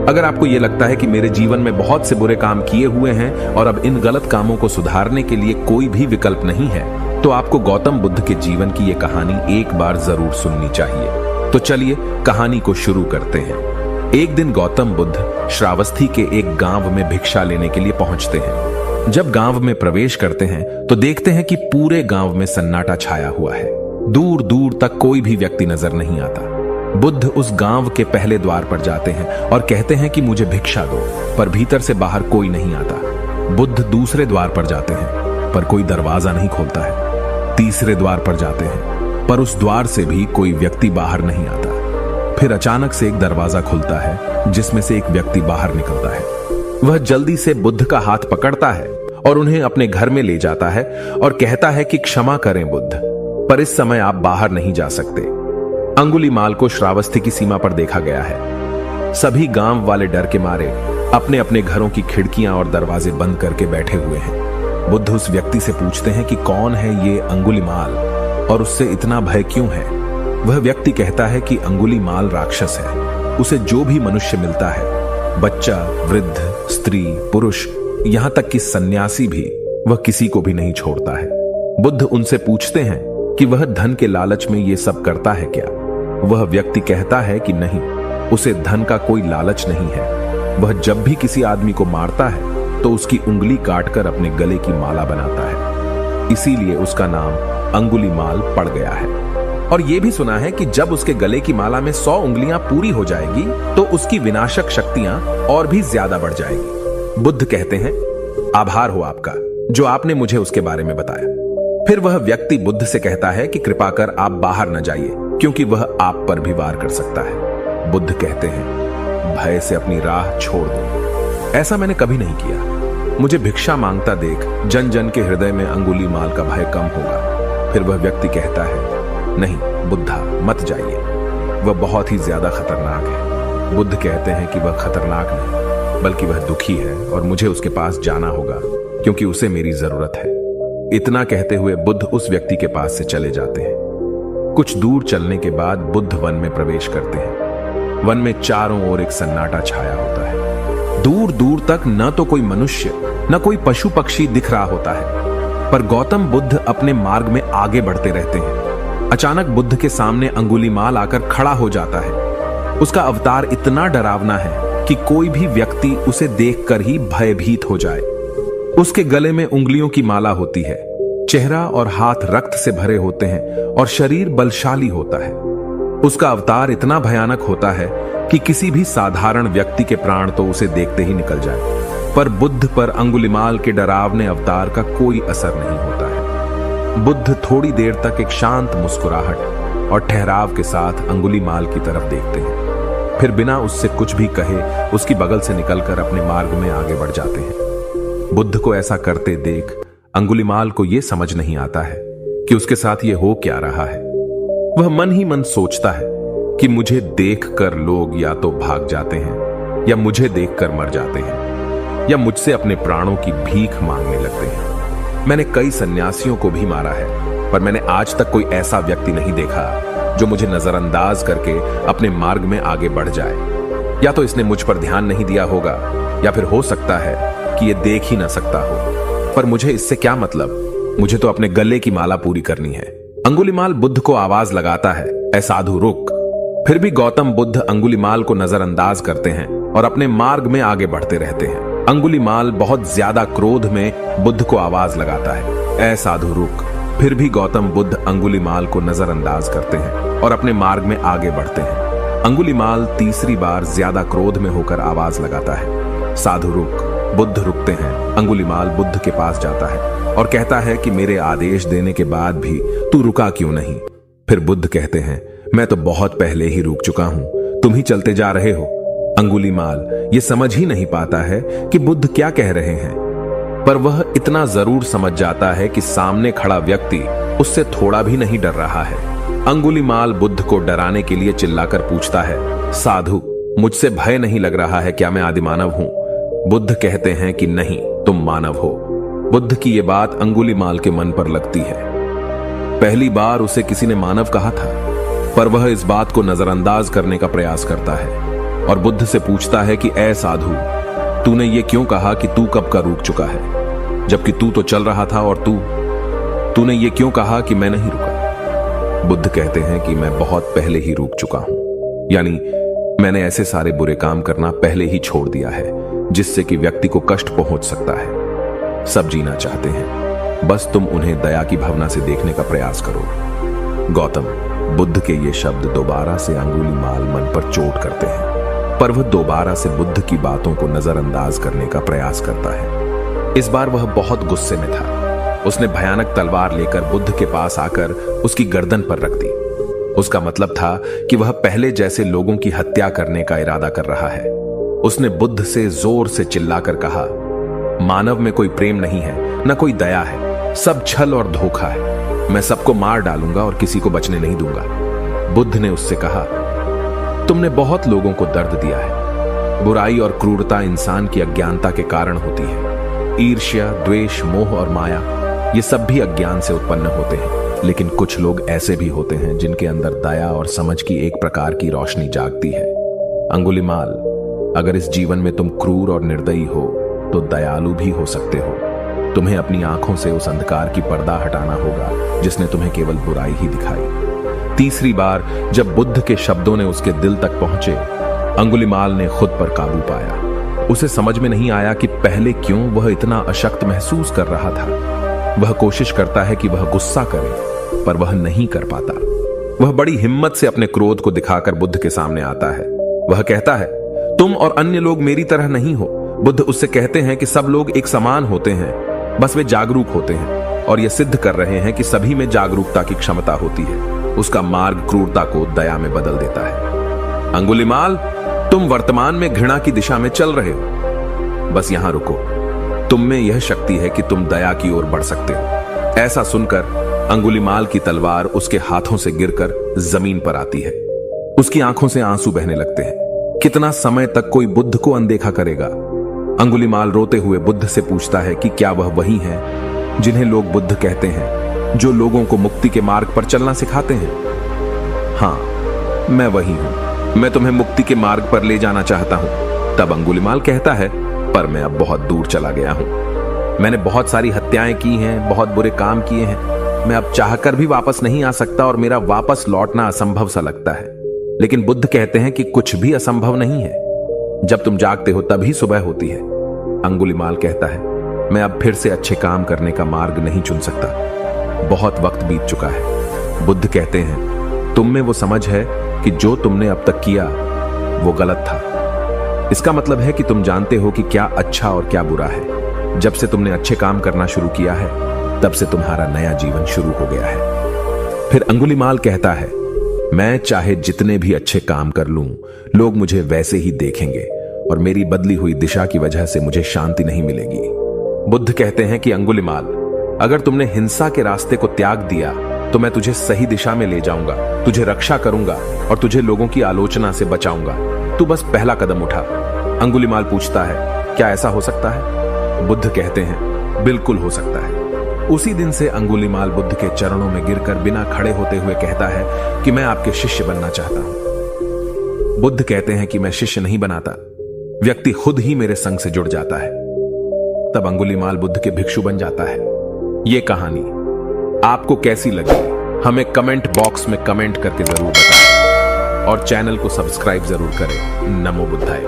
अगर आपको यह लगता है कि मेरे जीवन में बहुत से बुरे काम किए हुए हैं और अब इन गलत कामों को सुधारने के लिए कोई भी विकल्प नहीं है, तो आपको गौतम बुद्ध के जीवन की यह कहानी एक बार जरूर सुननी चाहिए। तो चलिए कहानी को शुरू करते हैं। एक दिन गौतम बुद्ध श्रावस्ती के एक गांव में भिक्षा लेने के लिए पहुंचते हैं। जब गांव में प्रवेश करते हैं तो देखते हैं कि पूरे गांव में सन्नाटा छाया हुआ है। दूर दूर तक कोई भी व्यक्ति नजर नहीं आता। बुद्ध उस गांव के पहले द्वार पर जाते हैं और कहते हैं कि मुझे भिक्षा दो, पर भीतर से बाहर कोई नहीं आता। बुद्ध दूसरे द्वार पर जाते हैं, पर कोई दरवाजा नहीं खोलता है। तीसरे द्वार पर जाते हैं, पर उस द्वार से भी कोई व्यक्ति बाहर नहीं आता। फिर अचानक से एक दरवाजा खुलता है, जिसमें से एक व्यक्ति बाहर निकलता है। वह जल्दी से बुद्ध का हाथ पकड़ता है और उन्हें अपने घर में ले जाता है और कहता है कि क्षमा करें बुद्ध, पर इस समय आप बाहर नहीं जा सकते। अंगुलीमाल को श्रावस्ती की सीमा पर देखा गया है। सभी गांव वाले डर के मारे अपने अपने घरों की खिड़कियां और दरवाजे बंद करके बैठे हुए हैं। बुद्ध उस व्यक्ति से पूछते हैं कि कौन है ये अंगुलीमाल और उससे इतना भय क्यों है। वह व्यक्ति कहता है कि अंगुलीमाल राक्षस है। उसे जो भी मनुष्य मिलता है, बच्चा, वृद्ध, स्त्री, पुरुष, यहां तक कि सन्यासी भी, वह किसी को भी नहीं छोड़ता है। बुद्ध उनसे पूछते हैं कि वह धन के लालच में ये सब करता है क्या। वह व्यक्ति कहता है कि नहीं, उसे धन का कोई लालच नहीं है। वह जब भी किसी आदमी को मारता है तो उसकी उंगली काटकर अपने गले की माला बनाता है। इसीलिए उसका नाम अंगुलीमाल पड़ गया है। और यह भी सुना है कि जब उसके गले की माला में 100 उंगलियां पूरी हो जाएगी तो उसकी विनाशक शक्तियां और भी ज्यादा बढ़ जाएगी। बुद्ध कहते हैं, आभार हो आपका जो आपने मुझे उसके बारे में बताया। फिर वह व्यक्ति बुद्ध से कहता है कि कृपा कर आप बाहर न जाइए, क्योंकि वह आप पर भी वार कर सकता है। बुद्ध कहते हैं, भय से अपनी राह छोड़ दो। ऐसा मैंने कभी नहीं किया। मुझे भिक्षा मांगता देख जन जन के हृदय में अंगुलीमाल का भय कम होगा। फिर वह व्यक्ति कहता है, नहीं बुद्धा, मत जाइए, वह बहुत ही ज्यादा खतरनाक है। बुद्ध कहते हैं कि वह खतरनाक नहीं, बल्कि वह दुखी है और मुझे उसके पास जाना होगा, क्योंकि उसे मेरी जरूरत है। इतना कहते हुए बुद्ध उस व्यक्ति के पास से चले जाते हैं। कुछ दूर चलने के बाद बुद्ध वन में प्रवेश करते हैं। वन में चारों ओर एक सन्नाटा छाया होता है। दूर दूर तक न तो कोई मनुष्य न कोई पशु पक्षी दिख रहा होता है, पर गौतम बुद्ध अपने मार्ग में आगे बढ़ते रहते हैं। अचानक बुद्ध के सामने अंगुलीमाल आकर खड़ा हो जाता है। उसका अवतार इतना डरावना है कि कोई भी व्यक्ति उसे देखकर ही भयभीत हो जाए। उसके गले में उंगलियों की माला होती है, चेहरा और हाथ रक्त से भरे होते हैं और शरीर बलशाली होता है। उसका अवतार इतना भयानक होता है कि किसी भी साधारण व्यक्ति के प्राण तो उसे देखते ही निकल जाए, पर बुद्ध पर अंगुलीमाल के डरावने अवतार का कोई असर नहीं होता है। बुद्ध थोड़ी देर तक एक शांत मुस्कुराहट और ठहराव के साथ अंगुलीमाल की तरफ देखते हैं। फिर बिना उससे कुछ भी कहे उसकी बगल से निकलकर अपने मार्ग में आगे बढ़ जाते हैं। बुद्ध को ऐसा करते देख अंगुलीमाल को यह समझ नहीं आता है कि उसके साथ ये हो क्या रहा है। वह मन ही मन सोचता है कि मुझे देखकर लोग या तो भाग जाते हैं या मुझे देखकर मर जाते हैं या मुझसे अपने प्राणों की भीख मांगने लगते हैं। मैंने कई सन्यासियों को भी मारा है, पर मैंने आज तक कोई ऐसा व्यक्ति नहीं देखा जो मुझे नजरअंदाज करके अपने मार्ग में आगे बढ़ जाए। या तो इसने मुझ पर ध्यान नहीं दिया होगा, या फिर हो सकता है कि यह देख ही ना सकता हो। पर मुझे इससे क्या मतलब, मुझे तो अपने गले की माला पूरी करनी है। अंगुलीमाल बुद्ध को आवाज लगाता है, ऐ साधु रुक। फिर भी गौतम बुद्ध अंगुलीमाल को नजरअंदाज करते हैं और अपने मार्ग में आगे बढ़ते रहते हैं। अंगुलीमाल बहुत ज्यादा क्रोध में बुद्ध को आवाज लगाता है, ऐ साधु रुक। फिर भी गौतम बुद्ध अंगुलीमाल को नजरअंदाज करते हैं और अपने मार्ग में आगे बढ़ते हैं। अंगुलीमाल तीसरी बार ज्यादा क्रोध में होकर आवाज लगाता है, साधु रुक। बुद्ध रुकते हैं। अंगुलीमाल बुद्ध के पास जाता है और कहता है कि मेरे आदेश देने के बाद भी तू रुका क्यों नहीं। फिर बुद्ध कहते हैं, मैं तो बहुत पहले ही रुक चुका हूं, तुम ही चलते जा रहे हो। अंगुलीमाल ये समझ ही नहीं पाता है कि बुद्ध क्या कह रहे हैं, पर वह इतना जरूर समझ जाता है कि सामने खड़ा व्यक्ति उससे थोड़ा भी नहीं डर रहा है। अंगुलीमाल बुद्ध को डराने के लिए चिल्लाकर पूछता है, साधु मुझसे भय नहीं लग रहा है क्या, मैं आदिमानव हूं। बुद्ध कहते हैं कि नहीं, तुम मानव हो। बुद्ध की यह बात अंगुलीमाल के मन पर लगती है। पहली बार उसे किसी ने मानव कहा था, पर वह इस बात को नजरअंदाज करने का प्रयास करता है। और बुद्ध से पूछता है कि ऐ साधु, तूने ये क्यों कहा कि तू कब का रुक चुका है, जबकि तू तो चल रहा था, और तूने ये क्यों कहा कि मैं नहीं रुका। बुद्ध कहते हैं कि मैं बहुत पहले ही रुक चुका हूं, यानी मैंने ऐसे सारे बुरे काम करना पहले ही छोड़ दिया है जिससे कि व्यक्ति को कष्ट पहुंच सकता है। सब जीना चाहते हैं, बस तुम उन्हें दया की भावना से देखने का प्रयास करो। गौतम बुद्ध के ये शब्द दोबारा से अंगुलीमाल मन पर चोट करते हैं, पर वह दोबारा से बुद्ध की बातों को नजरअंदाज करने का प्रयास करता है। इस बार वह बहुत गुस्से में था। उसने भयानक तलवार लेकर बुद्ध के पास आकर उसकी गर्दन पर रख दी। उसका मतलब था कि वह पहले जैसे लोगों की हत्या करने का इरादा कर रहा है। उसने बुद्ध से जोर से चिल्लाकर कहा, मानव में कोई प्रेम नहीं है, न कोई दया है, सब छल और धोखा है। मैं सबको मार डालूंगा और किसी को बचने नहीं दूंगा। बुद्ध ने उससे कहा, तुमने बहुत लोगों को दर्द दिया है। बुराई और क्रूरता इंसान की अज्ञानता के कारण होती है। ईर्ष्या, द्वेष, मोह और माया, ये सब भी अज्ञान से उत्पन्न होते हैं। लेकिन कुछ लोग ऐसे भी होते हैं जिनके अंदर दया और समझ की एक प्रकार की रोशनी जागती है। अंगुलीमाल, अगर इस जीवन में तुम क्रूर और निर्दयी हो तो दयालु भी हो सकते हो। तुम्हें अपनी आंखों से उस अंधकार की पर्दा हटाना होगा जिसने तुम्हें केवल बुराई ही दिखाई। तीसरी बार जब बुद्ध के शब्दों ने उसके दिल तक पहुंचे, अंगुलीमाल ने खुद पर काबू पाया। उसे समझ में नहीं आया कि पहले क्यों वह इतना अशक्त महसूस कर रहा था। वह कोशिश करता है कि वह गुस्सा करे, पर वह नहीं कर पाता। वह बड़ी हिम्मत से अपने क्रोध को दिखाकर बुद्ध के सामने आता है। वह कहता है, तुम और अन्य लोग मेरी तरह नहीं हो। बुद्ध उससे कहते हैं कि सब लोग एक समान होते हैं, बस वे जागरूक होते हैं, और यह सिद्ध कर रहे हैं कि सभी में जागरूकता की क्षमता होती है। उसका मार्ग क्रूरता को दया में बदल देता है। अंगुलीमाल, तुम वर्तमान में घृणा की दिशा में चल रहे हो। बस यहां रुको, तुम में यह शक्ति है कि तुम दया की ओर बढ़ सकते हो। ऐसा सुनकर अंगुलीमाल की तलवार उसके हाथों से गिरकर जमीन पर आती है। उसकी आंखों से आंसू बहने लगते हैं। कितना समय तक कोई बुद्ध को अनदेखा करेगा। अंगुलीमाल रोते हुए बुद्ध से पूछता है कि क्या वह वही है जिन्हें लोग बुद्ध कहते हैं, जो लोगों को मुक्ति के मार्ग पर चलना सिखाते हैं। हाँ, मैं वही हूं। मैं तुम्हें मुक्ति के मार्ग पर ले जाना चाहता हूं। तब अंगुलीमाल कहता है, पर मैं अब बहुत दूर चला गया हूं। मैंने बहुत सारी हत्याएं की हैं, बहुत बुरे काम किए हैं। मैं अब चाहकर भी वापस नहीं आ सकता और मेरा वापस लौटना असंभव सा लगता है। लेकिन बुद्ध कहते हैं कि कुछ भी असंभव नहीं है। जब तुम जागते हो तभी सुबह होती है। अंगुलीमाल कहता है, मैं अब फिर से अच्छे काम करने का मार्ग नहीं चुन सकता। बहुत वक्त बीत चुका है। बुद्ध कहते हैं, तुम में वो समझ है कि जो तुमने अब तक किया वो गलत था। इसका मतलब है कि तुम जानते हो कि क्या अच्छा और क्या बुरा है। जब से तुमने अच्छे काम करना शुरू किया है, तब से तुम्हारा नया जीवन शुरू हो गया है। फिर अंगुलीमाल कहता है, मैं चाहे जितने भी अच्छे काम कर लूं, लोग मुझे वैसे ही देखेंगे और मेरी बदली हुई दिशा की वजह से मुझे शांति नहीं मिलेगी। बुद्ध कहते हैं कि अंगुलीमाल, अगर तुमने हिंसा के रास्ते को त्याग दिया तो मैं तुझे सही दिशा में ले जाऊंगा, तुझे रक्षा करूंगा और तुझे लोगों की आलोचना से बचाऊंगा। तू बस पहला कदम उठा। अंगुलीमाल पूछता है, क्या ऐसा हो सकता है? बुद्ध कहते हैं, बिल्कुल हो सकता है। उसी दिन से अंगुलीमाल बुद्ध के चरणों में गिरकर बिना खड़े होते हुए कहता है कि मैं आपके शिष्य बनना चाहता हूं। बुद्ध कहते हैं कि मैं शिष्य नहीं बनाता, व्यक्ति खुद ही मेरे संग से जुड़ जाता है। तब अंगुलीमाल बुद्ध के भिक्षु बन जाता है। यह कहानी आपको कैसी लगी हमें कमेंट बॉक्स में कमेंट करके जरूर बताएं और चैनल को सब्सक्राइब जरूर करें। नमो बुद्धाय।